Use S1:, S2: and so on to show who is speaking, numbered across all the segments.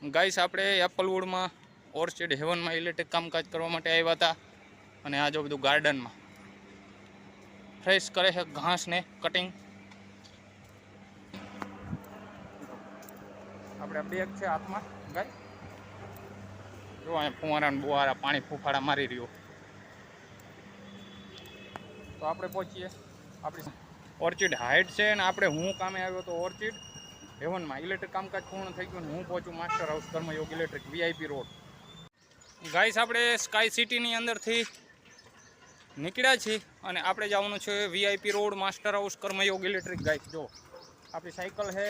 S1: Guys આપણે એપલવુડમાં orchid હેવનમાં electric કામકાજ કરવા માટે આવ્યા હતા અને આ જો બધું ગાર્ડનમાં ફ્રેશ કરે છે ઘાસને કટિંગ. આપણે બેગ છે હાથમાં ગાય જો અહીંયા ફુવારા બુવારા પાણી ફૂફાડા મારી રહ્યો. તો આપણે પહોંચીએ આપણી ઓર્ચિડ હાઇટ છે અને આપણે હું કામે આવ્યો તો ઓર્ચિડ હેવનમાં ઇલેક્ટ્રિક કામકાજ પૂર્ણ થઈ ગયું. હું પહોંચું master house Karmayog electric VIP road. Guys આપણે સ્કાય સિટીની અંદરથી નીકળ્યા છીએ અને આપણે જવાનું છે VIP road master house Karmayog electric. Guys જો આપણી સાયકલ છે,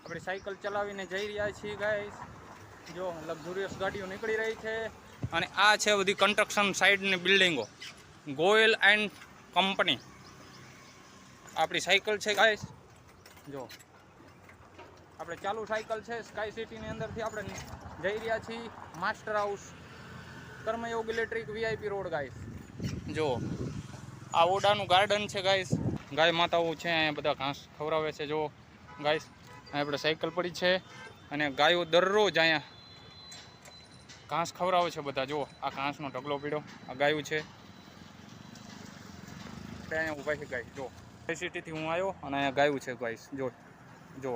S1: આપણે સાયકલ ચલાવીને જઈ રહ્યા છીએ. ગાઈસ જો લક્ઝુરિયસ ગાડીઓ નીકળી રહી છે અને આ છે બધી કન્સ્ટ્રક્શન સાઇડની બિલ્ડિંગો ગોયલ એન્ડ કંપની. આપણી સાયકલ છે ગાઈસ જો આપણે ચાલુ સાયકલ છે. સ્કાય સિટીની અંદરથી આપણે જઈ રહ્યા છીએ master house Karmayog electric VIP road. Guys જો આ ઓડાનું ગાર્ડન છે. ગાઈસ ગાય માતાઓ છે અહીંયા બધા ઘાસ ખવડાવે છે. જો ગાઈસ અહીંયા આપણે સાયકલ પડી છે અને ગાયો દરરોજ અહીંયા ઘાસ ખવડાવે છે બધા. જો આ ઘાસનો ઢગલો પીડ્યો આ ગાયું છે અહીંયા ઊભા છે. ગાય જો સિટીથી હું આવ્યો અને અહીંયા ગાયું છે. ગાઈસ જો જો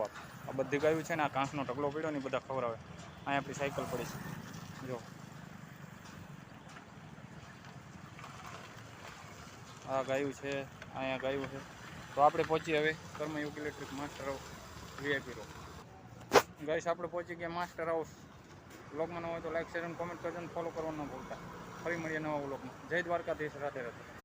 S1: આ બધી ગાયું છે ને આ ઘાસનો ઢગલો પીડ્યો ને બધા ખવડાવે. અહીંયા આપણી સાયકલ પડી છે જો આ ગાયું છે અહીંયા ગાયું છે. તો આપણે પહોંચીએ હવે Karmayog electric master house VIP road. Guys આપણે પહોંચી ગયા માસ્ટર હાઉસ. વ્લોગમાં ન હોય તો લાઈક શેર અને કોમેન્ટ કરજો અને ફોલો કરવાનું ન ભૂલતા. ફરી મળીએ નવા વ્લોગમાં. જય દ્વારકાધીશ. રાધે રાધે.